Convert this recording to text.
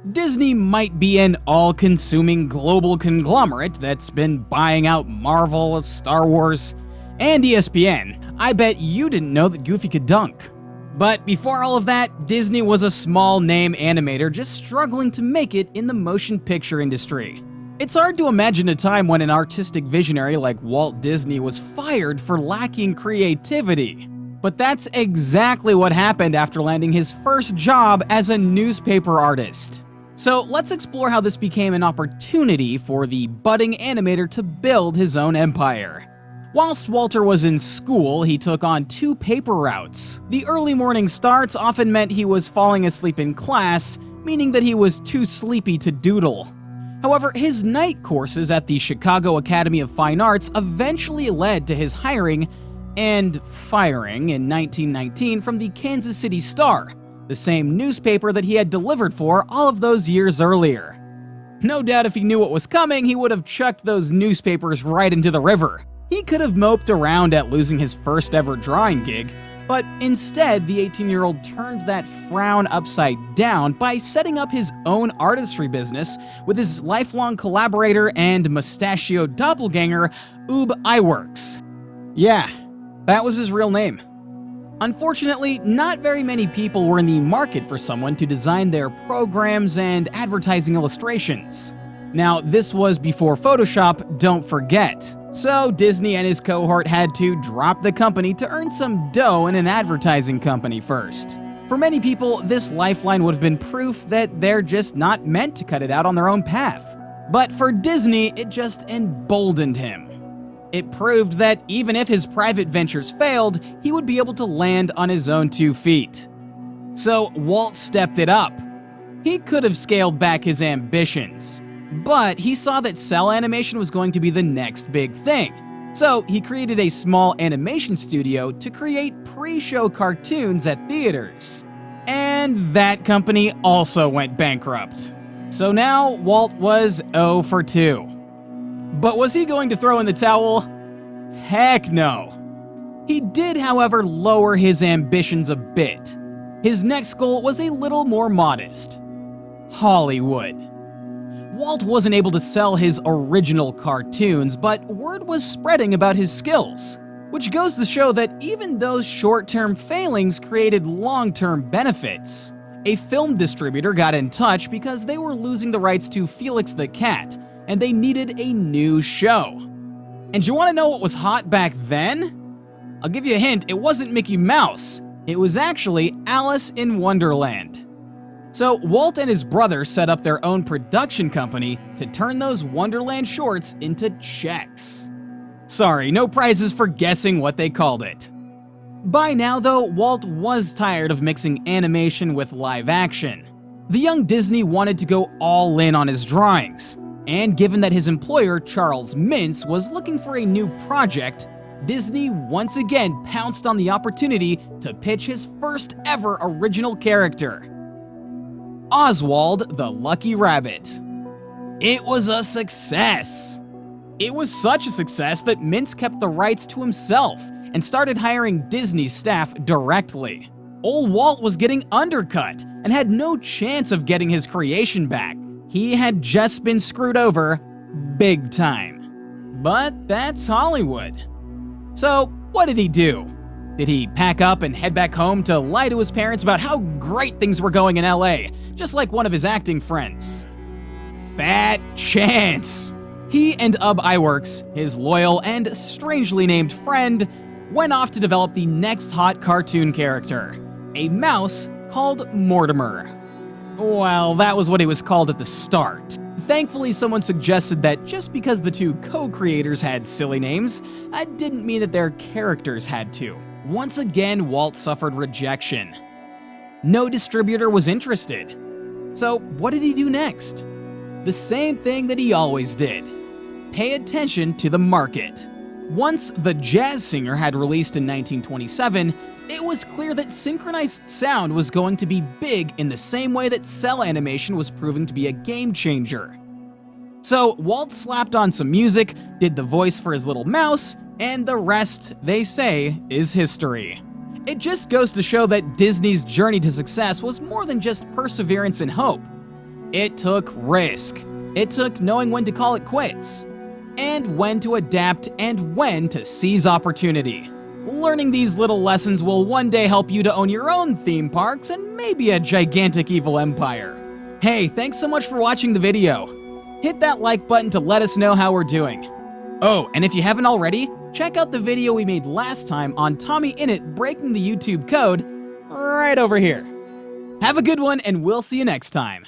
Disney might be an all-consuming global conglomerate that's been buying out Marvel, Star Wars, and ESPN. I bet you didn't know that Goofy could dunk. But before all of that, Disney was a small-name animator just struggling to make it in the motion picture industry. It's hard to imagine a time when an artistic visionary like Walt Disney was fired for lacking creativity. But that's exactly what happened after landing his first job as a newspaper artist. So let's explore how this became an opportunity for the budding animator to build his own empire. Whilst Walter was in school, he took on two paper routes. The early morning starts often meant he was falling asleep in class, meaning that he was too sleepy to doodle. However, his night courses at the Chicago Academy of Fine Arts eventually led to his hiring and firing in 1919 from the Kansas City Star, the same newspaper that he had delivered for all of those years earlier. No doubt if he knew what was coming, he would have chucked those newspapers right into the river. He could have moped around at losing his first ever drawing gig, but instead, the 18-year-old turned that frown upside down by setting up his own artistry business with his lifelong collaborator and mustachioed doppelganger, Ub Iwerks. Yeah, that was his real name. Unfortunately, not very many people were in the market for someone to design their programs and advertising illustrations. Now, this was before Photoshop, don't forget. So Disney and his cohort had to drop the company to earn some dough in an advertising company first. For many people, this lifeline would have been proof that they're just not meant to cut it out on their own path. But for Disney, it just emboldened him. It proved that even if his private ventures failed, he would be able to land on his own 2 feet. So Walt stepped it up. He could have scaled back his ambitions, but he saw that cell animation was going to be the next big thing. So he created a small animation studio to create pre-show cartoons at theaters. And that company also went bankrupt. So now Walt was 0 for 2. But was he going to throw in the towel? Heck no. He did, however, lower his ambitions a bit. His next goal was a little more modest: Hollywood. Walt wasn't able to sell his original cartoons, but word was spreading about his skills, which goes to show that even those short-term failings created long-term benefits. A film distributor got in touch because they were losing the rights to Felix the Cat, and they needed a new show. And you want to know what was hot back then? I'll give you a hint, it wasn't Mickey Mouse. It was actually Alice in Wonderland. So Walt and his brother set up their own production company to turn those Wonderland shorts into checks. Sorry, no prizes for guessing what they called it. By now, though, Walt was tired of mixing animation with live action. The young Disney wanted to go all in on his drawings, and given that his employer, Charles Mintz, was looking for a new project, Disney once again pounced on the opportunity to pitch his first ever original character: Oswald the Lucky Rabbit. It was a success. It was such a success that Mintz kept the rights to himself and started hiring Disney staff directly. Old Walt was getting undercut and had no chance of getting his creation back. He had just been screwed over big time. But that's Hollywood. So what did he do? Did he pack up and head back home to lie to his parents about how great things were going in LA, just like one of his acting friends? Fat chance! He and Ub Iwerks, his loyal and strangely named friend, went off to develop the next hot cartoon character, a mouse called Mortimer. Well, that was what he was called at the start. Thankfully, someone suggested that just because the two co-creators had silly names, that didn't mean that their characters had to. Once again, Walt suffered rejection. No distributor was interested. So what did he do next? The same thing that he always did: pay attention to the market. Once The Jazz Singer had released in 1927, it was clear that synchronized sound was going to be big in the same way that cell animation was proving to be a game changer. So Walt slapped on some music, did the voice for his little mouse, and the rest, they say, is history. It just goes to show that Disney's journey to success was more than just perseverance and hope. It took risk. It took knowing when to call it quits, and when to adapt and when to seize opportunity. Learning these little lessons will one day help you to own your own theme parks and maybe a gigantic evil empire. Hey, thanks so much for watching the video. Hit that like button to let us know how we're doing. Oh, and if you haven't already, check out the video we made last time on Tommy Innit breaking the YouTube code right over here. Have a good one, and we'll see you next time.